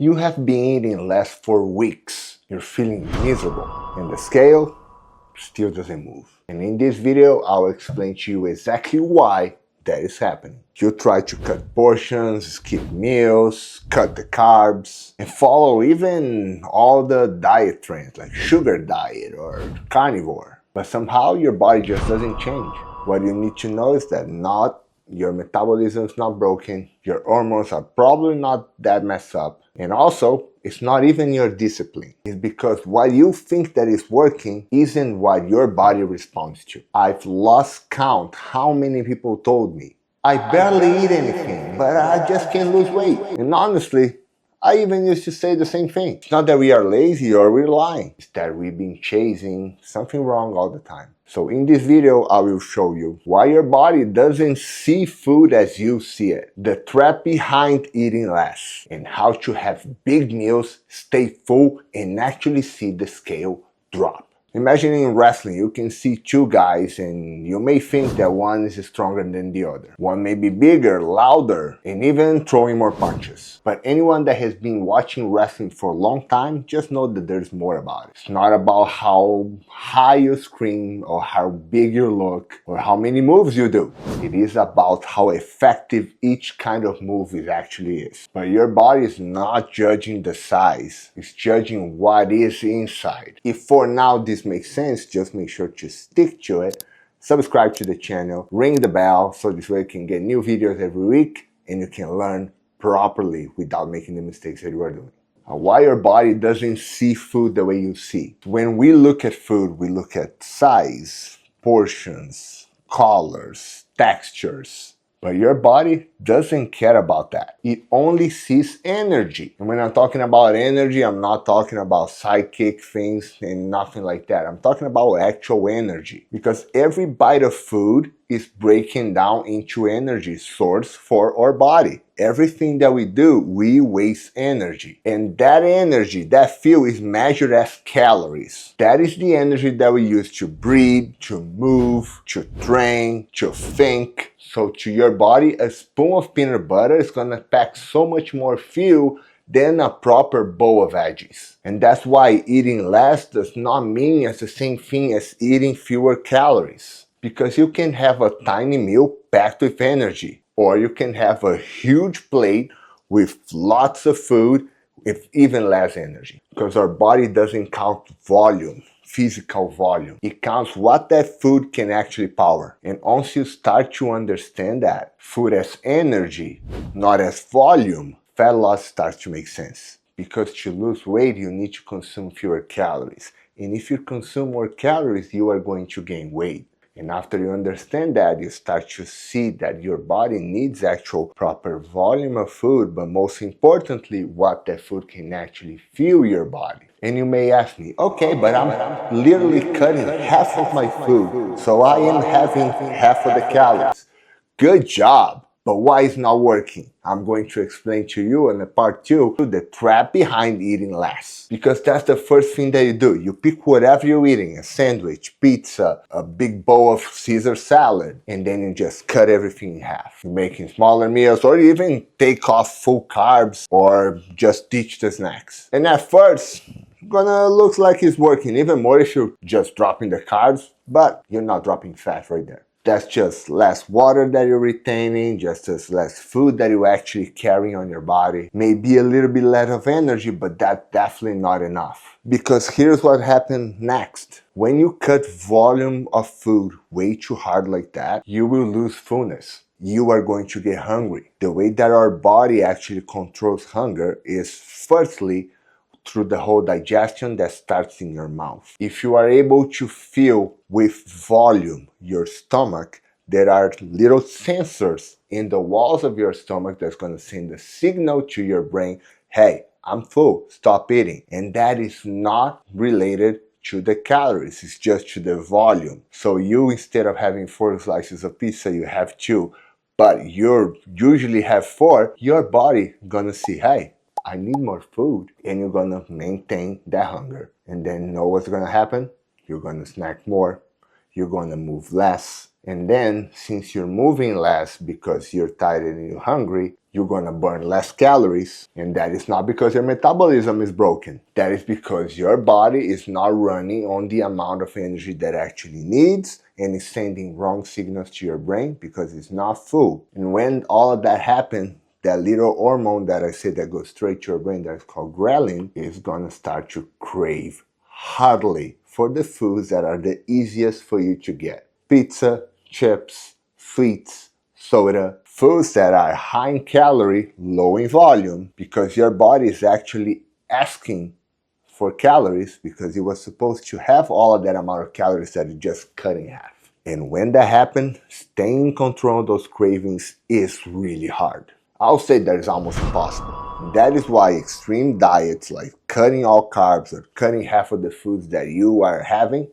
You have been eating less for weeks. You're feeling miserable, and the scale still doesn't move. And in this video, I'll explain to you exactly why that is happening. You try to cut portions, skip meals, cut the carbs, and follow even all the diet trends like sugar diet or carnivore. But somehow your body just doesn't change. What you need to know is that your metabolism is not broken, your hormones are probably not that messed up, and also it's not even your discipline. It's because what you think that is working isn't what your body responds to. I've lost count how many people told me, I barely eat anything, but I just can't lose weight. And honestly, I even used to say the same thing. It's not that we are lazy or we're lying. It's that we've been chasing something wrong all the time. So in this video, I will show you why your body doesn't see food as you see it, the trap behind eating less, and how to have big meals, stay full, and actually see the scale drop. Imagine in wrestling, you can see two guys and you may think that one is stronger than the other. One may be bigger, louder, and even throwing more punches. But anyone that has been watching wrestling for a long time, just know that there's more about it. It's not about how high you scream or how big you look or how many moves you do. It is about how effective each kind of move actually is. But your body is not judging the size, it's judging what is inside. If for now this makes sense, just make sure to stick to it, subscribe to the channel, ring the bell so this way you can get new videos every week and you can learn properly without making the mistakes that you are doing. Why your body doesn't see food the way you see. When we look at food, we look at size, portions, colors, textures. But your body doesn't care about that. It only sees energy. And when I'm talking about energy, I'm not talking about psychic things and nothing like that. I'm talking about actual energy. Because every bite of food is breaking down into energy source for our body. Everything that we do, we waste energy. And that energy, that fuel is measured as calories. That is the energy that we use to breathe, to move, to train, to think. So to your body, a spoon of peanut butter is gonna pack so much more fuel than a proper bowl of veggies. And that's why eating less does not mean it's the same thing as eating fewer calories. Because you can have a tiny meal packed with energy, or you can have a huge plate with lots of food with even less energy. Because our body doesn't count volume, physical volume. It counts what that food can actually power. And once you start to understand that food as energy, not as volume, fat loss starts to make sense. Because to lose weight, you need to consume fewer calories. And if you consume more calories, you are going to gain weight. And after you understand that, you start to see that your body needs actual proper volume of food, but most importantly, what that food can actually fuel your body. And you may ask me, okay, but I'm literally cutting half of my food, so I am having half of the calories. Good job! But why it's not working? I'm going to explain to you in the part 2 the trap behind eating less. Because that's the first thing that you do. You pick whatever you're eating, a sandwich, pizza, a big bowl of Cezar salad, and then you just cut everything in half. You're making smaller meals, or you even take off full carbs, or just ditch the snacks. And at first, gonna look like it's working, even more if you're just dropping the carbs, but you're not dropping fat right there. That's just less water that you're retaining, just as less food that you're actually carrying on your body. Maybe a little bit less of energy, but that's definitely not enough. Because here's what happened next. When you cut volume of food way too hard like that, you will lose fullness. You are going to get hungry. The way that our body actually controls hunger is firstly through the whole digestion that starts in your mouth. If you are able to fill with volume your stomach, there are little sensors in the walls of your stomach that's going to send a signal to your brain, hey, I'm full, stop eating. And that is not related to the calories, it's just to the volume. So you, instead of having 4 slices of pizza, you have 2, but you usually have 4, your body gonna see, hey, I need more food, and you're gonna maintain that hunger. And then know what's gonna happen? You're gonna snack more, you're gonna move less, and then since you're moving less because you're tired and you're hungry, you're gonna burn less calories, and that is not because your metabolism is broken. That is because your body is not running on the amount of energy that it actually needs, and is sending wrong signals to your brain because it's not full. And when all of that happens, that little hormone that I said that goes straight to your brain that is called ghrelin is gonna start to crave heartily for the foods that are the easiest for you to get. Pizza, chips, sweets, soda, foods that are high in calorie, low in volume, because your body is actually asking for calories because it was supposed to have all of that amount of calories that it just cut in half. And when that happens, staying in control of those cravings is really hard. I'll say that is almost impossible. That is why extreme diets like cutting all carbs or cutting half of the foods that you are having,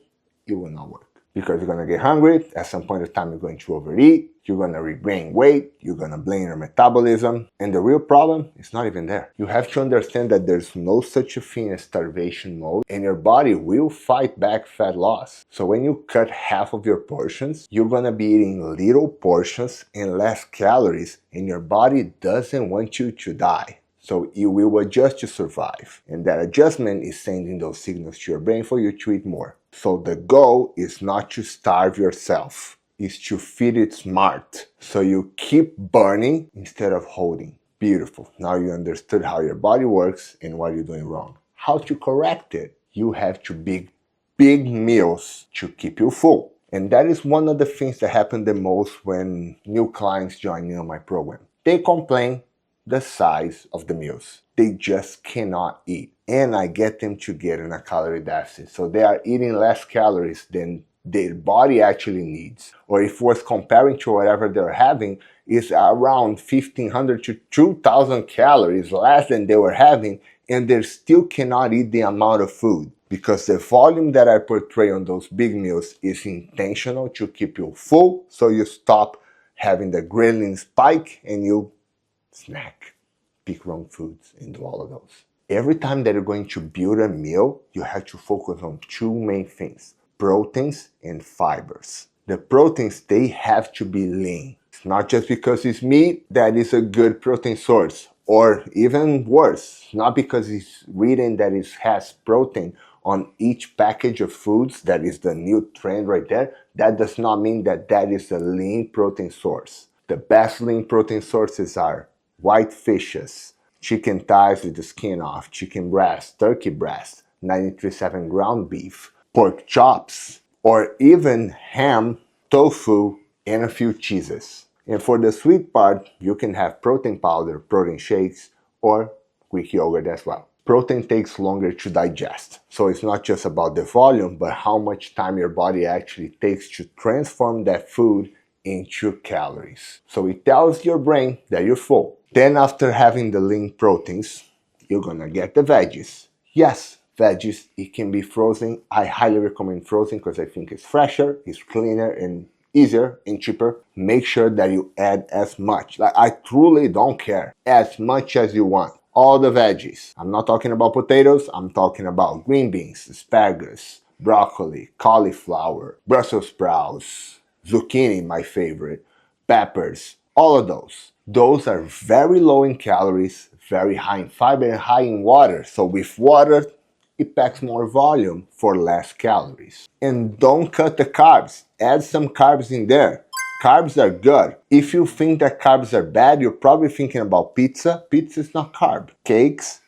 it will not work. Because you're gonna get hungry, at some point in time you're going to overeat, you're gonna regain weight, you're gonna blame your metabolism, and the real problem is not even there. You have to understand that there's no such a thing as starvation mode, and your body will fight back fat loss. So when you cut half of your portions, you're gonna be eating little portions and less calories, and your body doesn't want you to die. So it will adjust to survive. And that adjustment is sending those signals to your brain for you to eat more. So the goal is not to starve yourself, it's to feed it smart. So you keep burning instead of holding. Beautiful. Now you understood how your body works and what you're doing wrong. How to correct it? You have to big meals to keep you full. And that is one of the things that happen the most when new clients join in on my program. They complain the size of the meals. They just cannot eat. And I get them to get in a calorie deficit. So they are eating less calories than their body actually needs. Or if was comparing to whatever they're having, is around 1,500 to 2,000 calories less than they were having, and they still cannot eat the amount of food. Because the volume that I portray on those big meals is intentional to keep you full, so you stop having the ghrelin spike and you snack, pick wrong foods, and do all of those. Every time that you're going to build a meal, you have to focus on two main things: proteins and fibers. The proteins, they have to be lean. It's not just because it's meat that is a good protein source, or even worse, not because it's written that it has protein on each package of foods, that is the new trend right there. That does not mean that that is a lean protein source. The best lean protein sources are white fishes, chicken thighs with the skin off, chicken breast, turkey breast, 93.7 ground beef, pork chops, or even ham, tofu, and a few cheeses. And for the sweet part, you can have protein powder, protein shakes, or Greek yogurt as well. Protein takes longer to digest. So it's not just about the volume, but how much time your body actually takes to transform that food into calories. So it tells your brain that you're full. Then after having the lean proteins, you're gonna get the veggies. Yes, veggies, it can be frozen. I highly recommend frozen because I think it's fresher, it's cleaner, and easier and cheaper. Make sure that you add as much. Like, I truly don't care. As much as you want. All the veggies. I'm not talking about potatoes, I'm talking about green beans, asparagus, broccoli, cauliflower, Brussels sprouts, zucchini, my favorite, peppers, all of those. Those are very low in calories, very high in fiber, and high in water. So with water, it packs more volume for less calories. And don't cut the carbs. Add some carbs in there. Carbs are good. If you think that carbs are bad, you're probably thinking about pizza. Pizza is not carb. Cakes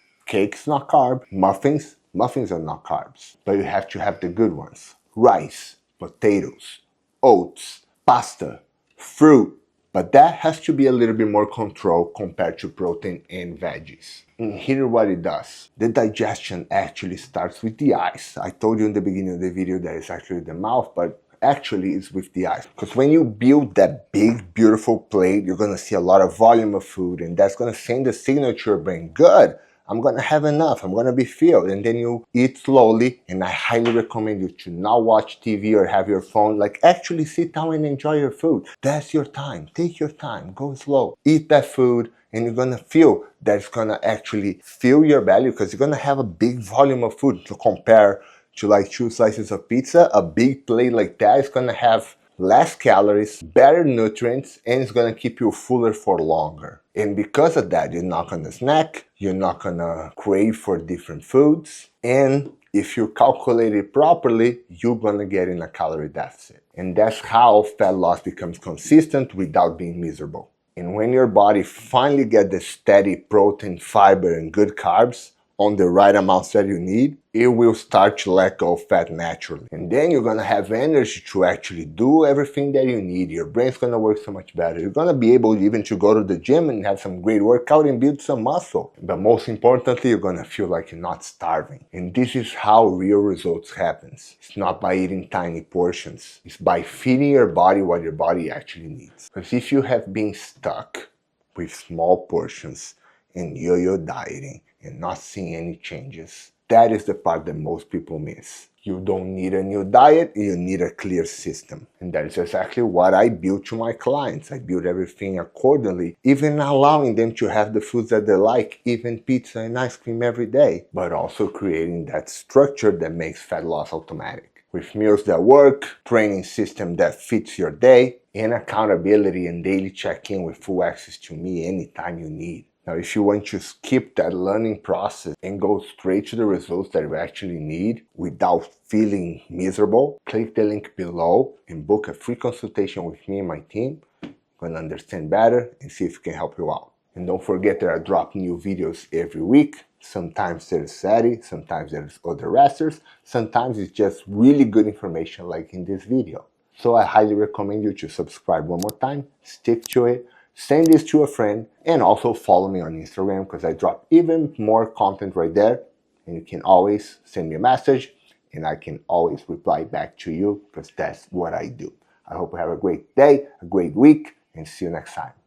not carb. Muffins are not carbs. But you have to have the good ones. Rice, potatoes, oats, pasta, fruit. But that has to be a little bit more controlled compared to protein and veggies. And here what it does. The digestion actually starts with the eyes. I told you in the beginning of the video that it's actually the mouth, but actually it's with the eyes. Because when you build that big, beautiful plate, you're gonna see a lot of volume of food, and that's gonna send a signal to your brain, good, I'm gonna have enough, I'm gonna be filled. And then you eat slowly, and I highly recommend you to not watch TV or have your phone. Like, actually sit down and enjoy your food. That's your time. Take your time, go slow. Eat that food, and you're gonna feel that it's gonna actually fill your belly, because you're gonna have a big volume of food to compare to like 2 slices of pizza. A big plate like that is gonna have less calories, better nutrients, and it's gonna keep you fuller for longer. And because of that, you're not gonna snack, you're not gonna crave for different foods, and if you calculate it properly, you're gonna get in a calorie deficit. And that's how fat loss becomes consistent without being miserable. And when your body finally gets the steady protein, fiber, and good carbs on the right amounts that you need, it will start to let go of fat naturally. And then you're gonna have energy to actually do everything that you need. Your brain's gonna work so much better. You're gonna be able even to go to the gym and have some great workout and build some muscle. But most importantly, you're gonna feel like you're not starving. And this is how real results happens. It's not by eating tiny portions. It's by feeding your body what your body actually needs. Because if you have been stuck with small portions and yo-yo dieting and not seeing any changes, that is the part that most people miss. You don't need a new diet, you need a clear system. And that is exactly what I built to my clients. I built everything accordingly, even allowing them to have the foods that they like, even pizza and ice cream every day, but also creating that structure that makes fat loss automatic. With meals that work, training system that fits your day, and accountability and daily check-in with full access to me anytime you need. Now, if you want to skip that learning process and go straight to the results that you actually need without feeling miserable, click the link below and book a free consultation with me and my team. I'm going to understand better and see if we can help you out. And don't forget that I drop new videos every week. Sometimes there's Sadie, sometimes there's other wrestlers, sometimes it's just really good information like in this video. So I highly recommend you to subscribe one more time, stick to it, send this to a friend, and also follow me on Instagram because I drop even more content right there. And you can always send me a message and I can always reply back to you because that's what I do. I hope you have a great day, a great week, and see you next time.